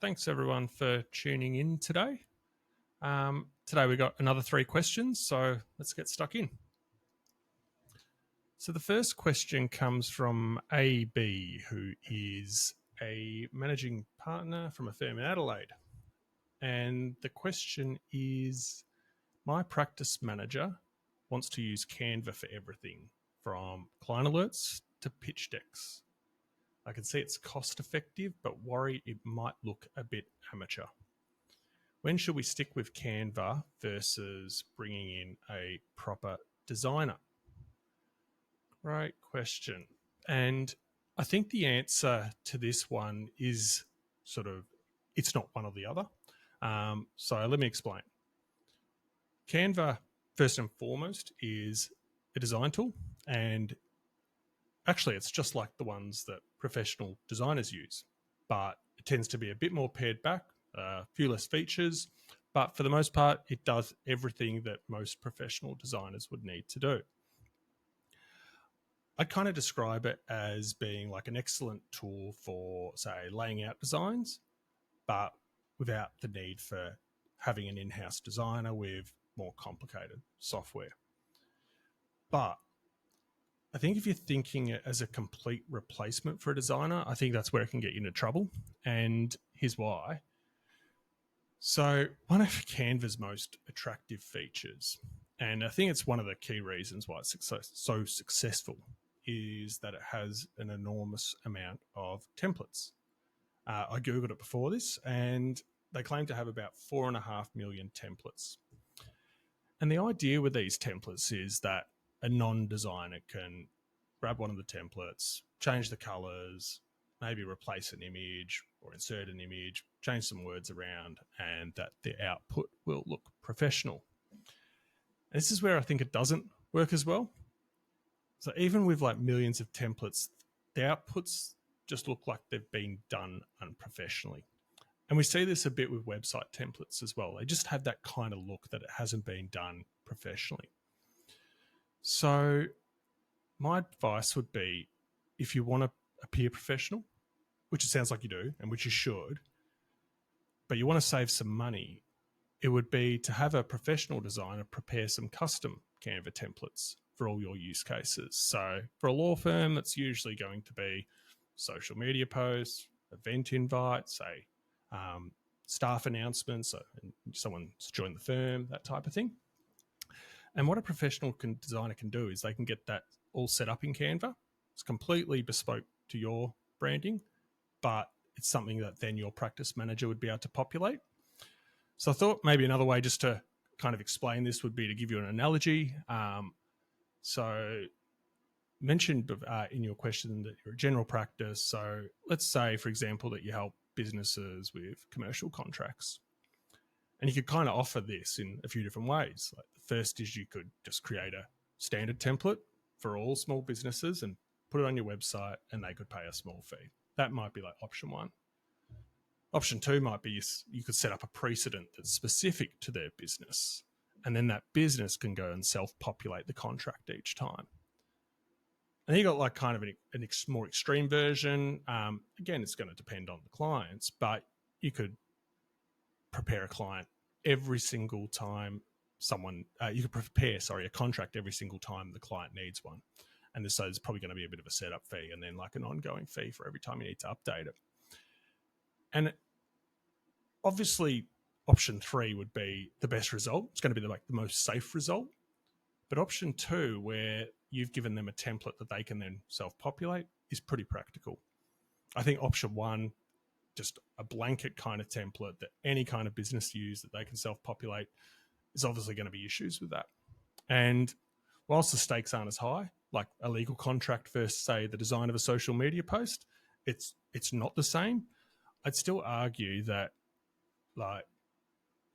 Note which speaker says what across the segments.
Speaker 1: Thanks everyone for tuning in today. Today we got another 3 questions, so let's get stuck in. So the first question comes from AB, who is a managing partner from a firm in Adelaide. And the question is, my practice manager wants to use Canva for everything, from client alerts to pitch decks. I can see it's cost effective, but worry it might look a bit amateur. When should we stick with Canva versus bringing in a proper designer? Great question. And I think the answer to this one is it's not one or the other. So let me explain. Canva, first and foremost, is a design tool. And actually, it's just like the ones that professional designers use, but it tends to be a bit more pared back, a few less features, but for the most part, it does everything that most professional designers would need to do. I kind of describe it as being like an excellent tool for, say, laying out designs, but without the need for having an in-house designer with more complicated software. But I think if you're thinking it as a complete replacement for a designer, I think that's where it can get you into trouble. And here's why. So one of Canva's most attractive features, and I think it's one of the key reasons why it's so successful, is that it has an enormous amount of templates. I Googled it before this, and they claim to have about 4.5 million templates. And the idea with these templates is that a non-designer can grab one of the templates, change the colors, maybe replace an image or insert an image, change some words around, and that the output will look professional. And this is where I think it doesn't work as well. So even with like millions of templates, the outputs just look like they've been done unprofessionally. And we see this a bit with website templates as well. They just have that kind of look that it hasn't been done professionally. So my advice would be, if you want to appear professional, which it sounds like you do, and which you should, but you want to save some money, it would be to have a professional designer prepare some custom Canva templates for all your use cases. So for a law firm, it's usually going to be social media posts, event invites, say staff announcements, so someone's joined the firm, that type of thing. And what a professional designer can do is they can get that all set up in Canva. It's completely bespoke to your branding, but it's something that then your practice manager would be able to populate. So I thought maybe another way just to kind of explain this would be to give you an analogy. So mentioned in your question that you're a general practice. So let's say, for example, that you help businesses with commercial contracts. And you could kind of offer this in a few different ways. Like the first is you could just create a standard template for all small businesses and put it on your website, and they could pay a small fee. That might be like option one. Option two might be you could set up a precedent that's specific to their business, and then that business can go and self-populate the contract each time. And you got like kind of an more extreme version. Again, it's going to depend on the clients, but you could prepare a client every single time you could prepare a contract every single time the client needs one. And so there's probably going to be a bit of a setup fee and then like an ongoing fee for every time you need to update it. And obviously option 3 would be the best result. It's going to be the most safe result. But option 2, where you've given them a template that they can then self-populate, is pretty practical. I think option 1, just a blanket kind of template that any kind of business use that they can self-populate, is obviously going to be issues with that. And whilst the stakes aren't as high, like a legal contract versus, say, the design of a social media post, it's not the same. I'd still argue that, like,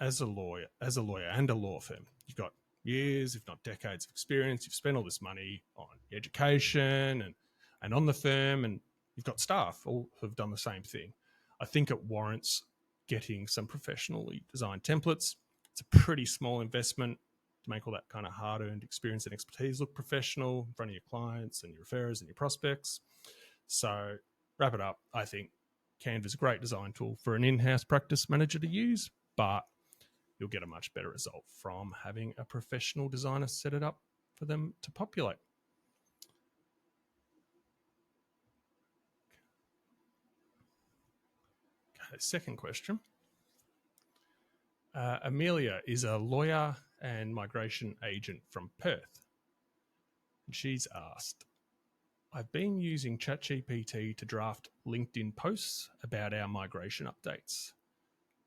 Speaker 1: as a lawyer and a law firm, you've got years, if not decades of experience. You've spent all this money on education and on the firm, and you've got staff all who've done the same thing. I think it warrants getting some professionally designed templates. It's a pretty small investment to make all that kind of hard-earned experience and expertise look professional in front of your clients and your referrers and your prospects. So wrap it up. I think Canva is a great design tool for an in-house practice manager to use, but you'll get a much better result from having a professional designer set it up for them to populate. Okay, second question. Amelia is a lawyer and migration agent from Perth. And she's asked, I've been using ChatGPT to draft LinkedIn posts about our migration updates.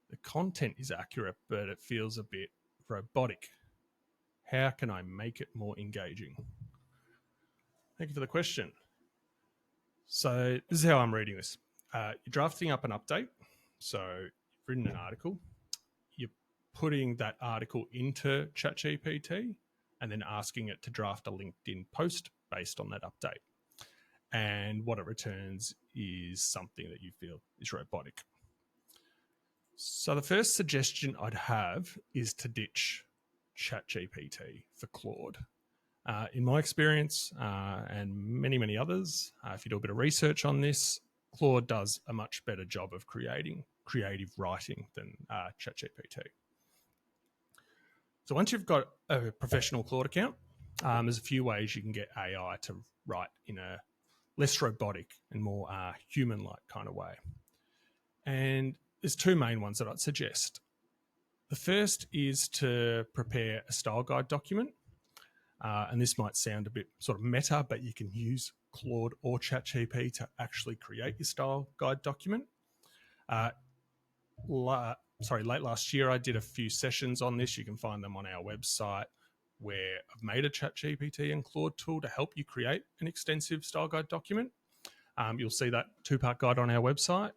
Speaker 1: The content is accurate, but it feels a bit robotic. How can I make it more engaging? Thank you for the question. So this is how I'm reading this. You're drafting up an update. So you've written an article. You're putting that article into ChatGPT and then asking it to draft a LinkedIn post based on that update. And what it returns is something that you feel is robotic. So the first suggestion I'd have is to ditch ChatGPT for Claude. In my experience, and many, many others, if you do a bit of research on this, Claude does a much better job of creating creative writing than ChatGPT. So once you've got a professional Claude account, there's a few ways you can get AI to write in a less robotic and more human-like kind of way. And there's two main ones that I'd suggest. The first is to prepare a style guide document. And this might sound a bit sort of meta, but you can use Claude or ChatGPT to actually create your style guide document. Late last year, I did a few sessions on this. You can find them on our website, where I've made a ChatGPT and Claude tool to help you create an extensive style guide document. You'll see that 2-part guide on our website.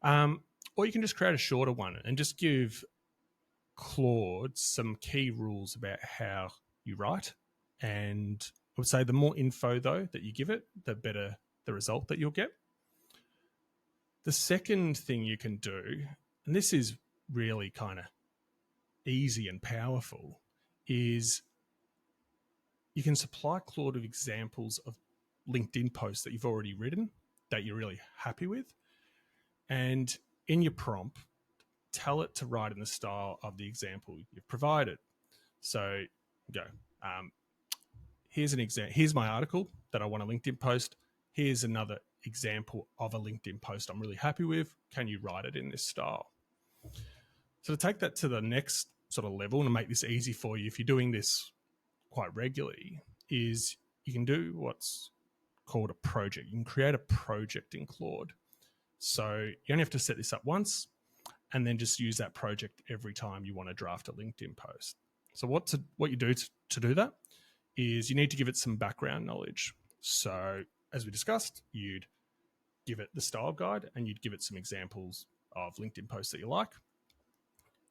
Speaker 1: Or you can just create a shorter one and just give Claude some key rules about how you write. And I would say the more info, though, that you give it, the better the result that you'll get. The second thing you can do, and this is really kind of easy and powerful, is you can supply Claude with examples of LinkedIn posts that you've already written that you're really happy with. And in your prompt, tell it to write in the style of the example you've provided. So go, here's an example. Here's my article that I want a LinkedIn post. Here's another example of a LinkedIn post I'm really happy with. Can you write it in this style? So to take that to the next sort of level and make this easy for you, if you're doing this quite regularly, is you can do what's called a project. You can create a project in Claude. So you only have to set this up once and then just use that project every time you want to draft a LinkedIn post. So what you do to do that is you need to give it some background knowledge. So as we discussed, you'd give it the style guide and you'd give it some examples of LinkedIn posts that you like.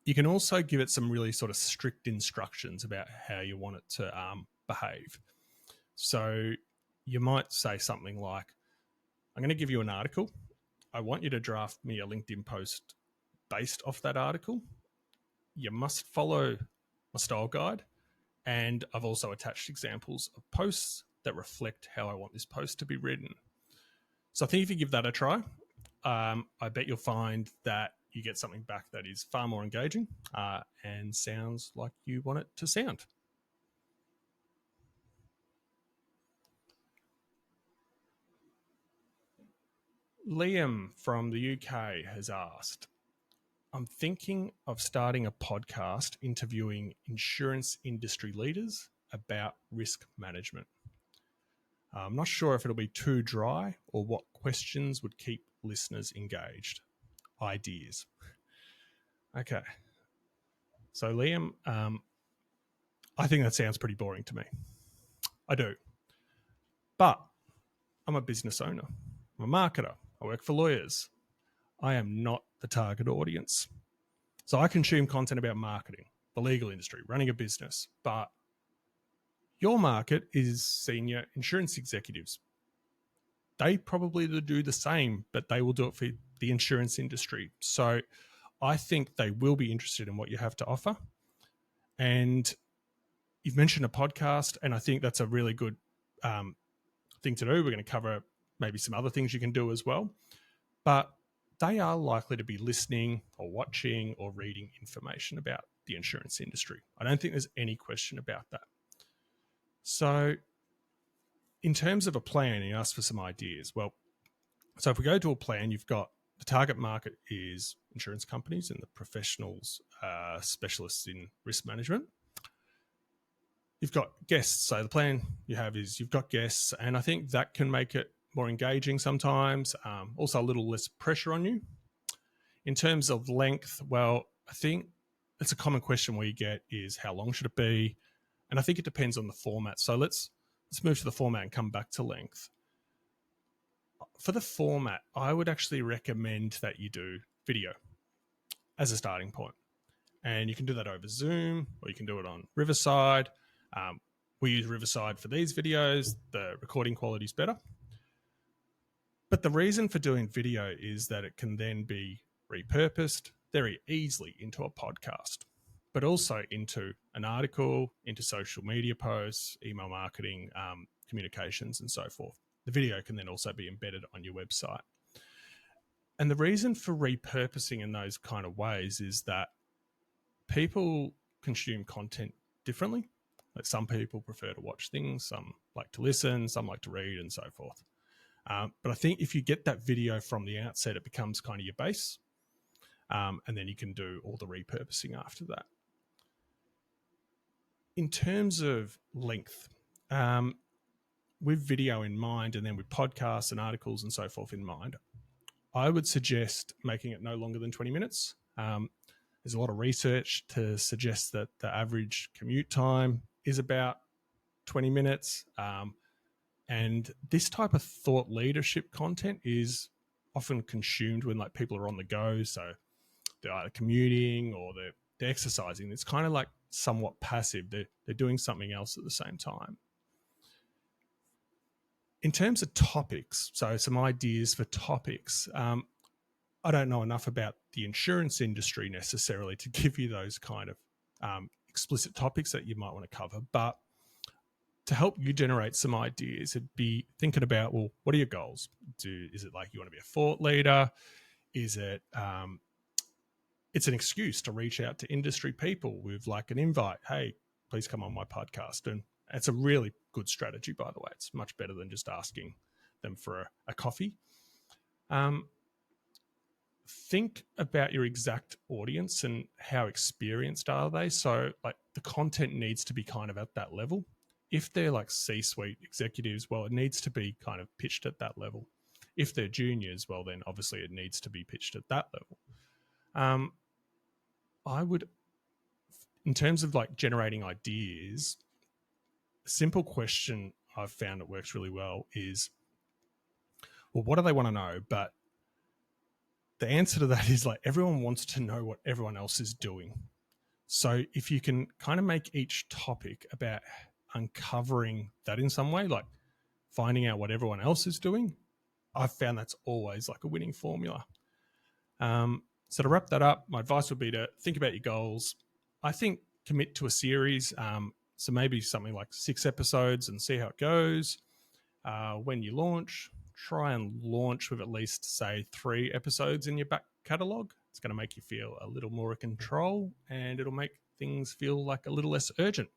Speaker 1: You can also give it some really sort of strict instructions about how you want it to behave. So you might say something like, I'm going to give you an article. I want you to draft me a LinkedIn post based off that article. You must follow my style guide. And I've also attached examples of posts that reflect how I want this post to be written. So I think if you give that a try, I bet you'll find that you get something back that is far more engaging and sounds like you want it to sound. Liam from the UK has asked, I'm thinking of starting a podcast interviewing insurance industry leaders about risk management. I'm not sure if it'll be too dry or what questions would keep listeners engaged. Ideas. Okay. So Liam, I think that sounds pretty boring to me. I do. But I'm a business owner. I'm a marketer. I work for lawyers. I am not the target audience. So I consume content about marketing, the legal industry, running a business. But your market is senior insurance executives. They probably do the same, but they will do it for the insurance industry. So I think they will be interested in what you have to offer. And you've mentioned a podcast, and I think that's a really good thing to do. We're going to cover maybe some other things you can do as well. But they are likely to be listening or watching or reading information about the insurance industry. I don't think there's any question about that. So in terms of a plan, you asked for some ideas. Well, so if we go to a plan, you've got the target market is insurance companies and the professionals, specialists in risk management. You've got guests. So the plan you have is you've got guests, and I think that can make it more engaging sometimes, also a little less pressure on you. In terms of length, well, I think it's a common question we get is how long should it be? And I think it depends on the format. So let's move to the format and come back to length. For the format, I would actually recommend that you do video as a starting point. And you can do that over Zoom, or you can do it on Riverside. We use Riverside for these videos. The recording quality is better. But the reason for doing video is that it can then be repurposed very easily into a podcast, but also into an article, into social media posts, email marketing, communications, and so forth. The video can then also be embedded on your website. And the reason for repurposing in those kind of ways is that people consume content differently. Like some people prefer to watch things, some like to listen, some like to read, and so forth. But I think if you get that video from the outset, it becomes kind of your base. And then you can do all the repurposing after that. In terms of length, with video in mind, and then with podcasts and articles and so forth in mind, I would suggest making it no longer than 20 minutes. There's a lot of research to suggest that the average commute time is about 20 minutes. And this type of thought leadership content is often consumed when like people are on the go. So they're either commuting or they're exercising. It's kind of like somewhat passive. They're doing something else at the same time. In terms of topics, so some ideas for topics, I don't know enough about the insurance industry necessarily to give you those kind of explicit topics that you might want to cover, but to help you generate some ideas, it'd be thinking about, well, what are your goals? Is it like you want to be a thought leader? Is it it's an excuse to reach out to industry people with like an invite? Hey, please come on my podcast. And it's a really good strategy, by the way. It's much better than just asking them for a coffee. Think about your exact audience and how experienced are they. So like the content needs to be kind of at that level. If they're like C-suite executives, well, it needs to be kind of pitched at that level. If they're juniors, well, then obviously it needs to be pitched at that level. I would, in terms of like generating ideas, a simple question I've found that works really well is, well, what do they want to know? But the answer to that is like everyone wants to know what everyone else is doing. So if you can kind of make each topic about uncovering that in some way, like finding out what everyone else is doing, I've found that's always like a winning formula. So to wrap that up, my advice would be to think about your goals. I think commit to a series. So maybe something like 6 episodes and see how it goes. When you launch, try and launch with at least, say, 3 episodes in your back catalogue. It's going to make you feel a little more in control and it'll make things feel like a little less urgent.